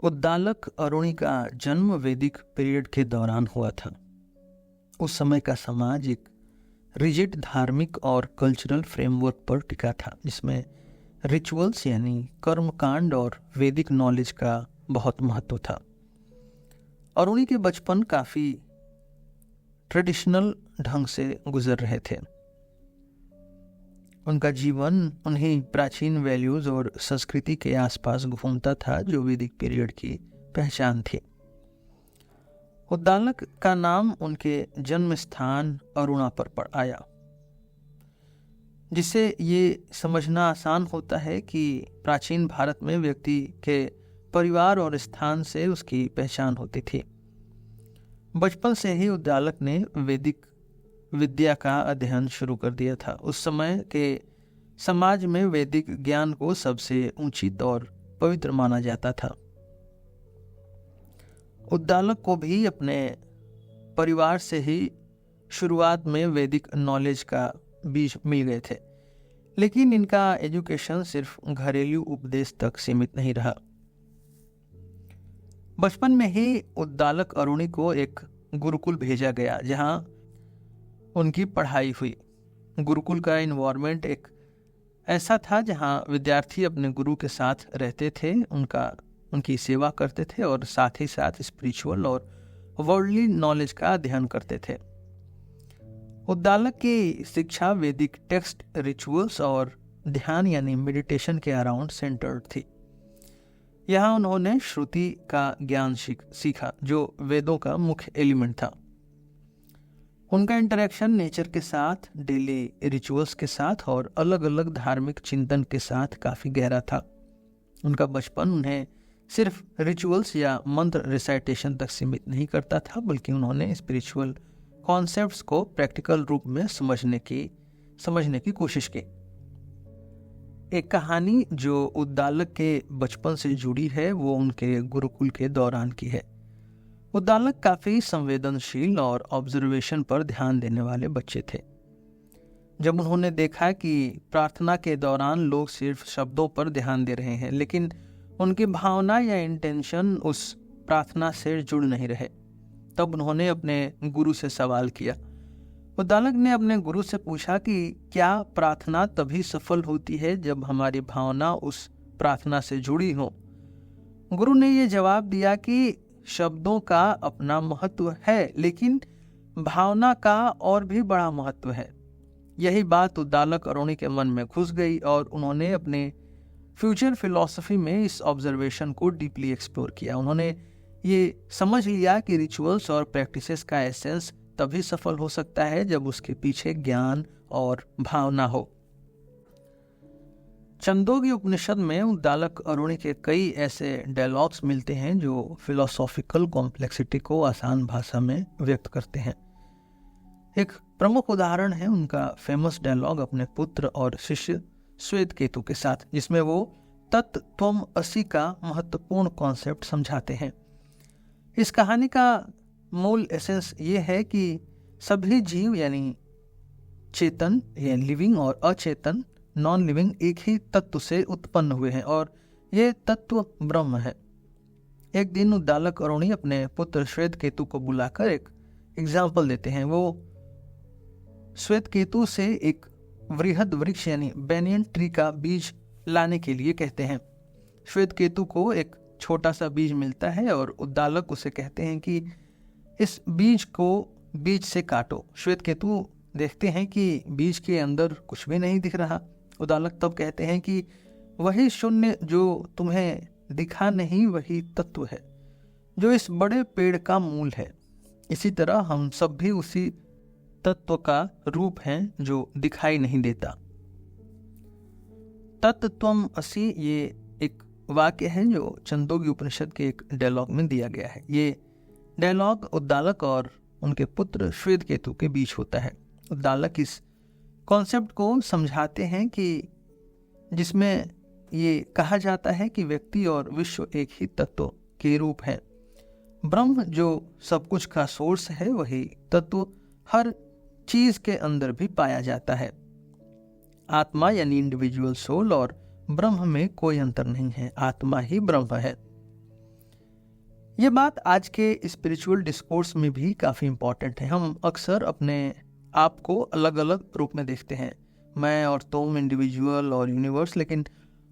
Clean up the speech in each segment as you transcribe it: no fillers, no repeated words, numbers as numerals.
उद्दालक अरुणि का जन्म वैदिक पीरियड के दौरान हुआ था। उस समय का समाज एक रिजिड धार्मिक और कल्चरल फ्रेमवर्क पर टिका था, जिसमें रिचुअल्स यानी कर्मकांड और वैदिक नॉलेज का बहुत महत्व था। अरुणि के बचपन काफ़ी ट्रेडिशनल ढंग से गुजर रहे थे। उनका जीवन उन्हीं प्राचीन वैल्यूज और संस्कृति के आसपास घूमता था जो वैदिक पीरियड की पहचान थी। उद्दालक का नाम उनके जन्म स्थान अरुणा पर आया, जिससे ये समझना आसान होता है कि प्राचीन भारत में व्यक्ति के परिवार और स्थान से उसकी पहचान होती थी। बचपन से ही उद्दालक ने वैदिक विद्या का अध्ययन शुरू कर दिया था। उस समय के समाज में वैदिक ज्ञान को सबसे उचित और पवित्र माना जाता था। उद्दालक को भी अपने परिवार से ही शुरुआत में वैदिक नॉलेज का बीज मिल गए थे, लेकिन इनका एजुकेशन सिर्फ घरेलू उपदेश तक सीमित नहीं रहा। बचपन में ही उद्दालक अरुणि को एक गुरुकुल भेजा गया, जहां उनकी पढ़ाई हुई। गुरुकुल का इन्वायरमेंट एक ऐसा था जहां विद्यार्थी अपने गुरु के साथ रहते थे, उनकी सेवा करते थे और साथ ही साथ स्पिरिचुअल और वर्ल्डली नॉलेज का अध्ययन करते थे। उद्दालक की शिक्षा वैदिक टेक्स्ट, रिचुअल्स और ध्यान यानी मेडिटेशन के अराउंड सेंटर्ड थी। यहाँ उन्होंने श्रुति का ज्ञान सीखा, जो वेदों का मुख्य एलिमेंट था। उनका इंटरेक्शन नेचर के साथ, डेली रिचुअल्स के साथ और अलग अलग धार्मिक चिंतन के साथ काफ़ी गहरा था। उनका बचपन उन्हें सिर्फ रिचुअल्स या मंत्र रिसाइटेशन तक सीमित नहीं करता था, बल्कि उन्होंने स्पिरिचुअल कॉन्सेप्ट्स को प्रैक्टिकल रूप में समझने की कोशिश की। एक कहानी जो उद्दालक के बचपन से जुड़ी है वो उनके गुरुकुल के दौरान की है। उद्दालक काफ़ी संवेदनशील और ऑब्जर्वेशन पर ध्यान देने वाले बच्चे थे। जब उन्होंने देखा कि प्रार्थना के दौरान लोग सिर्फ शब्दों पर ध्यान दे रहे हैं, लेकिन उनकी भावना या इंटेंशन उस प्रार्थना से जुड़ नहीं रहे, तब उन्होंने अपने गुरु से सवाल किया। उद्दालक ने अपने गुरु से पूछा कि क्या प्रार्थना तभी सफल होती है जब हमारी भावना उस प्रार्थना से जुड़ी हो। गुरु ने यह जवाब दिया कि शब्दों का अपना महत्व है, लेकिन भावना का और भी बड़ा महत्व है। यही बात उद्दालक अरुणि के मन में घुस गई और उन्होंने अपने फ्यूचर फिलॉसफी में इस ऑब्जर्वेशन को डीपली एक्सप्लोर किया। उन्होंने ये समझ लिया कि रिचुअल्स और प्रैक्टिसेस का एसेंस तभी सफल हो सकता है जब उसके पीछे ज्ञान और भावना हो। छंदोग्य उपनिषद में उद्दालक अरुणि के कई ऐसे डायलॉग्स मिलते हैं जो फिलोसॉफिकल कॉम्प्लेक्सिटी को आसान भाषा में व्यक्त करते हैं। एक प्रमुख उदाहरण है उनका फेमस डायलॉग अपने पुत्र और शिष्य श्वेतकेतु के साथ, जिसमें वो तत् त्वम् असि का महत्वपूर्ण कॉन्सेप्ट समझाते हैं। इस कहानी का मूल एसेंस ये है कि सभी जीव यानी चेतन या लिविंग और अचेतन नॉन लिविंग एक ही तत्व से उत्पन्न हुए हैं और ये तत्व ब्रह्म है। एक दिन उद्दालक अरुणि अपने पुत्र श्वेतकेतु को बुलाकर एक एग्जाम्पल देते हैं। वो श्वेतकेतु से एक वृहद वृक्ष यानी बैनियन ट्री का बीज लाने के लिए कहते हैं। श्वेतकेतु को एक छोटा सा बीज मिलता है और उद्दालक उसे कहते हैं कि इस बीज को बीज से काटो। श्वेतकेतु देखते हैं कि बीज के अंदर कुछ भी नहीं दिख रहा। उद्दालक तब कहते हैं कि वही शून्य जो तुम्हें दिखा नहीं, वही तत्व है जो इस बड़े पेड़ का मूल है। इसी तरह हम सब भी उसी तत्व का रूप हैं जो दिखाई नहीं देता। तत् त्वम् असि ये एक वाक्य है जो छंदोग्य उपनिषद के एक डायलॉग में दिया गया है। ये डायलॉग उद्दालक और उनके पुत्र श्वेतकेतु के बीच होता है। उद्दालक इस कॉन्सेप्ट को समझाते हैं कि जिसमें ये कहा जाता है कि व्यक्ति और विश्व एक ही तत्व के रूप है। ब्रह्म जो सब कुछ का सोर्स है, वही तत्व हर चीज के अंदर भी पाया जाता है। आत्मा यानी इंडिविजुअल सोल और ब्रह्म में कोई अंतर नहीं है, आत्मा ही ब्रह्म है। ये बात आज के स्पिरिचुअल डिस्कोर्स में भी काफ़ी इम्पॉर्टेंट है। हम अक्सर अपने आप को अलग अलग रूप में देखते हैं, मैं और तुम, इंडिविजुअल और यूनिवर्स, लेकिन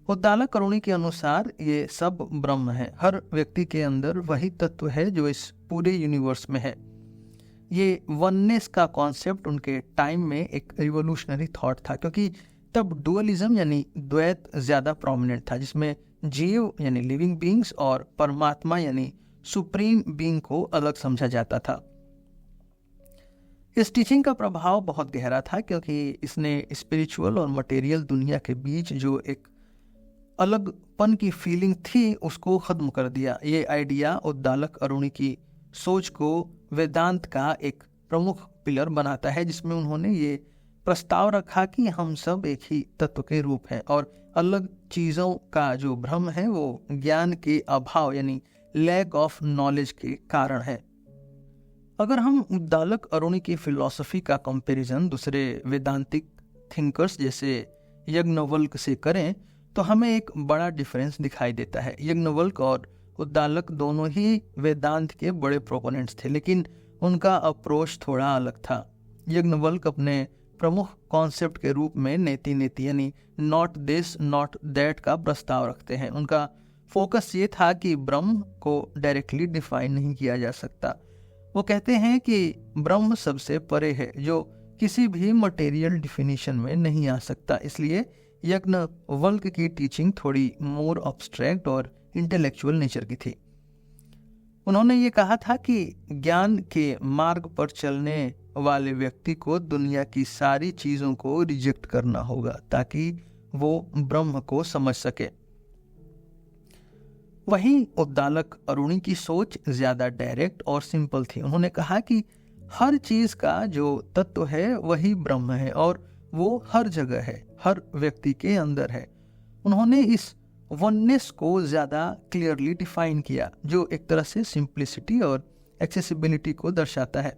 उद्दालक करुणी के अनुसार ये सब ब्रह्म है। हर व्यक्ति के अंदर वही तत्व है जो इस पूरे यूनिवर्स में है। ये वननेस का कॉन्सेप्ट उनके टाइम में एक रिवोल्यूशनरी थॉट था, क्योंकि तब डुअलिज्म यानी द्वैत ज़्यादा प्रोमिनेंट था, जिसमें जीव यानी लिविंग बीइंग्स और परमात्मा यानी सुप्रीम बीइंग को अलग समझा जाता था। इस टीचिंग का प्रभाव बहुत गहरा था, क्योंकि इसने स्पिरिचुअल और मटेरियल दुनिया के बीच जो एक अलगपन की फीलिंग थी उसको ख़त्म कर दिया। ये आइडिया उद्दालक अरुणी की सोच को वेदांत का एक प्रमुख पिलर बनाता है, जिसमें उन्होंने ये प्रस्ताव रखा कि हम सब एक ही तत्व के रूप हैं और अलग चीज़ों का जो भ्रम है वो ज्ञान के अभाव यानी लैक ऑफ नॉलेज के कारण है। अगर हम उद्दालक अरुणी की फिलॉसफी का कंपैरिजन दूसरे वेदांतिक थिंकर्स जैसे यज्ञवल्क्य से करें तो हमें एक बड़ा डिफरेंस दिखाई देता है। यज्ञवल्क्य और उद्दालक दोनों ही वेदांत के बड़े प्रोपोनेंट्स थे, लेकिन उनका अप्रोच थोड़ा अलग था। यज्ञवल्क्य अपने प्रमुख कॉन्सेप्ट के रूप में नेति नेति यानी नॉट दिस नॉट दैट का प्रस्ताव रखते हैं। उनका फोकस ये था कि ब्रह्म को डायरेक्टली डिफाइन नहीं किया जा सकता। वो कहते हैं कि ब्रह्म सबसे परे है, जो किसी भी मटेरियल डिफिनीशन में नहीं आ सकता। इसलिए यज्ञवल्क्य की टीचिंग थोड़ी मोर एब्स्ट्रैक्ट और इंटेलेक्चुअल नेचर की थी। उन्होंने ये कहा था कि ज्ञान के मार्ग पर चलने वाले व्यक्ति को दुनिया की सारी चीज़ों को रिजेक्ट करना होगा ताकि वो ब्रह्म को समझ सके। वहीं उद्दालक अरुणी की सोच ज़्यादा डायरेक्ट और सिंपल थी। उन्होंने कहा कि हर चीज़ का जो तत्व है वही ब्रह्म है और वो हर जगह है, हर व्यक्ति के अंदर है। उन्होंने इस वननेस को ज़्यादा क्लियरली डिफाइन किया, जो एक तरह से सिंप्लिसिटी और एक्सेसिबिलिटी को दर्शाता है।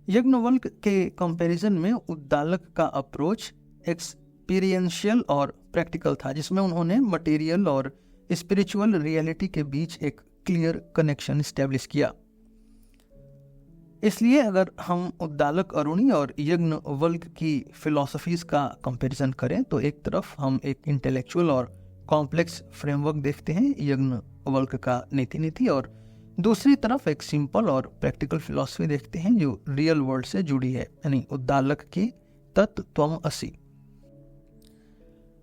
यज्ञवल्क्य के कंपैरिजन में उद्दालक का अप्रोच एक्सपीरियंशियल और प्रैक्टिकल था, जिसमें उन्होंने मटेरियल और स्पिरिचुअल रियलिटी के बीच एक क्लियर कनेक्शन इस्टेब्लिश किया। इसलिए अगर हम उद्दालक अरुणी और यज्ञवल्क्य की फिलॉसफीज का कंपैरिजन करें तो एक तरफ हम एक इंटेलेक्चुअल और कॉम्प्लेक्स फ्रेमवर्क देखते हैं, यज्ञवल्क्य का नीति नीति, और दूसरी तरफ एक सिंपल और प्रैक्टिकल फिलॉसफी देखते हैं जो रियल वर्ल्ड से जुड़ी है, यानी उद्दालक की तत्व त्वम असि।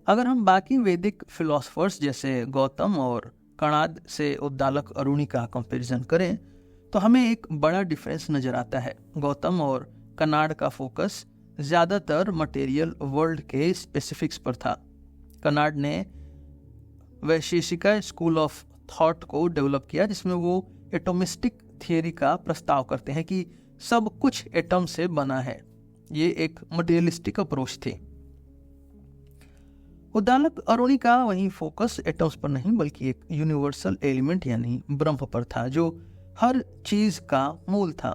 अगर हम बाकी वैदिक फिलोसफर्स जैसे गौतम और कणाद से उद्दालक अरुणी का कंपैरिजन करें तो हमें एक बड़ा डिफरेंस नजर आता है। गौतम और कणाद का फोकस ज़्यादातर मटेरियल वर्ल्ड के स्पेसिफिक्स पर था। कणाद ने वैशेषिका स्कूल ऑफ थॉट को डेवलप किया, जिसमें वो एटोमिस्टिक थियरी का प्रस्ताव करते हैं कि सब कुछ एटम से बना है। ये एक मटेरियलिस्टिक अप्रोच थी। उद्दालक अरुणी का वहीं फोकस एटम्स पर नहीं बल्कि एक यूनिवर्सल एलिमेंट यानी ब्रह्म पर था, जो हर चीज का मूल था।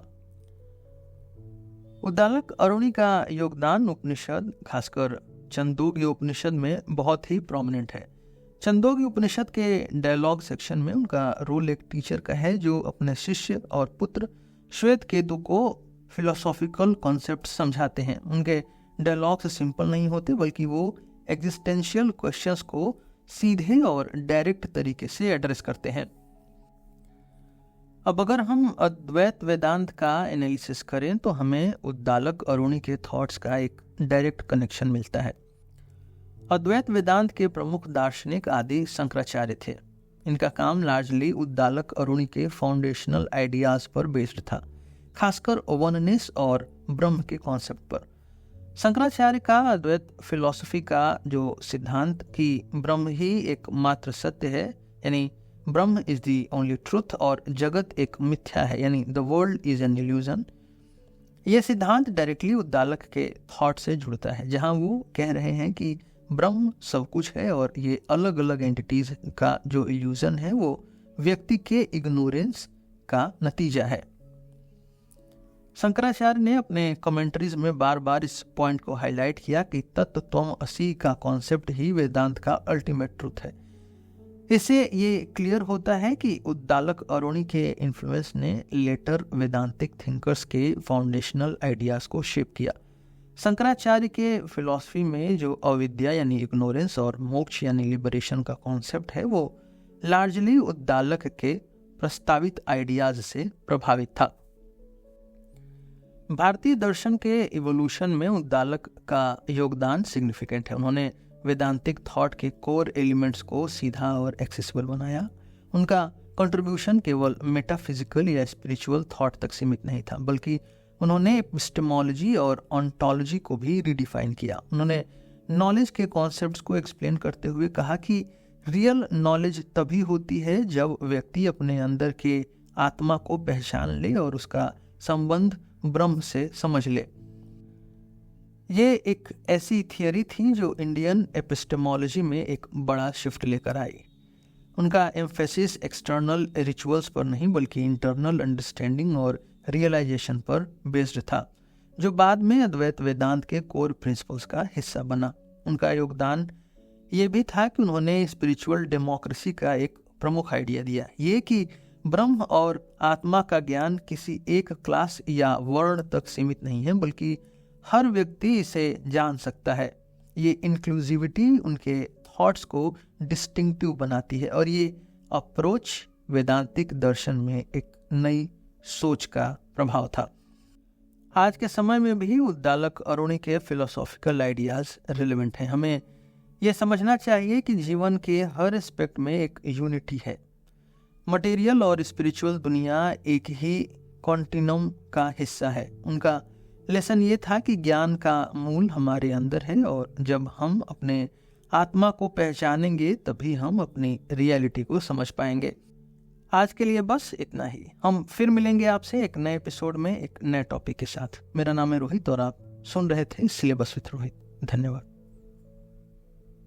उद्दालक अरुणी का योगदान उपनिषद, खासकर छंदोग्य उपनिषद में बहुत ही प्रोमिनेंट है। छंदोग्य उपनिषद के डायलॉग सेक्शन में उनका रोल एक टीचर का है जो अपने शिष्य और पुत्र श्वेत केतु को फिलोसॉफिकल कॉन्सेप्ट समझाते हैं। उनके डायलॉग्स सिंपल नहीं होते बल्कि वो एग्जिस्टेंशियल क्वेश्चंस को सीधे और डायरेक्ट तरीके से एड्रेस करते हैं। अब अगर हम अद्वैत वेदांत का एनालिसिस करें तो हमें उद्दालक अरुणी के थॉट्स का एक डायरेक्ट कनेक्शन मिलता है। अद्वैत वेदांत के प्रमुख दार्शनिक आदि शंकराचार्य थे। इनका काम लार्जली उद्दालक अरुणी के फाउंडेशनल आइडियाज पर बेस्ड था, खासकर वननेस और ब्रह्म के कॉन्सेप्ट पर। शंकराचार्य का अद्वैत फिलॉसफी का जो सिद्धांत कि ब्रह्म ही एकमात्र सत्य है, यानी ब्रह्म इज द ओनली ट्रुथ और जगत एक मिथ्या है, यानी the world is an illusion, यह सिद्धांत डायरेक्टली उद्दालक के थॉट से जुड़ता है, जहां वो कह रहे हैं कि ब्रह्म सब कुछ है और ये अलग अलग एंटिटीज का जो इल्यूजन है वो व्यक्ति के इग्नोरेंस का नतीजा है। शंकराचार्य ने अपने कमेंट्रीज में बार बार इस पॉइंट को हाईलाइट किया कि तत्व त्वम असि का कॉन्सेप्ट ही वेदांत का अल्टीमेट ट्रुथ है। इससे ये क्लियर होता है कि उद्दालक अरुणी के इन्फ्लुएंस ने लेटर वेदांतिक थिंकर्स के फाउंडेशनल आइडियाज को शेप किया। शंकराचार्य के फिलॉसफी में जो अविद्या यानी इग्नोरेंस और मोक्ष यानी लिबरेशन का कॉन्सेप्ट है, वो लार्जली उद्दालक के प्रस्तावित आइडियाज से प्रभावित था। भारतीय दर्शन के इवोल्यूशन में उद्दालक का योगदान सिग्निफिकेंट है। उन्होंने वेदांतिक थॉट के कोर एलिमेंट्स को सीधा और एक्सेसिबल बनाया। उनका कंट्रीब्यूशन केवल मेटाफिजिकल या स्पिरिचुअल थॉट तक सीमित नहीं था, बल्कि उन्होंने एपिस्टेमोलॉजी और ऑन्टोलॉजी को भी रिडिफाइन किया। उन्होंने नॉलेज के कॉन्सेप्ट्स को एक्सप्लेन करते हुए कहा कि रियल नॉलेज तभी होती है जब व्यक्ति अपने अंदर के आत्मा को पहचान ले और उसका संबंध ब्रह्म से समझ ले। ये एक ऐसी थियरी थी जो इंडियन एपिस्टेमोलॉजी में एक बड़ा शिफ्ट लेकर आई। उनका एम्फेसिस एक्सटर्नल रिचुअल्स पर नहीं बल्कि इंटरनल अंडरस्टैंडिंग और रियलाइजेशन पर बेस्ड था, जो बाद में अद्वैत वेदांत के कोर प्रिंसिपल्स का हिस्सा बना। उनका योगदान ये भी था कि उन्होंने स्पिरिचुअल डेमोक्रेसी का एक प्रमुख आइडिया दिया, ये कि ब्रह्म और आत्मा का ज्ञान किसी एक क्लास या वर्ण तक सीमित नहीं है, बल्कि हर व्यक्ति इसे जान सकता है। ये इंक्लूसिविटी उनके थॉट्स को डिस्टिंक्टिव बनाती है और ये अप्रोच वेदांतिक दर्शन में एक नई सोच का प्रभाव था। आज के समय में भी उद्दालक अरुणी के फिलोसॉफिकल आइडियाज रिलेवेंट हैं। हमें यह समझना चाहिए कि जीवन के हर एस्पेक्ट में एक यूनिटी है। मटेरियल और स्पिरिचुअल दुनिया एक ही कॉन्टिन्यूम का हिस्सा है। उनका लेसन ये था कि ज्ञान का मूल हमारे अंदर है और जब हम अपने आत्मा को पहचानेंगे तभी हम अपनी रियलिटी को समझ पाएंगे। आज के लिए बस इतना ही। हम फिर मिलेंगे आपसे एक नए एपिसोड में एक नए टॉपिक के साथ। मेरा नाम है रोहित और आप सुन रहे थे सिलेबस विद रोहित। धन्यवाद।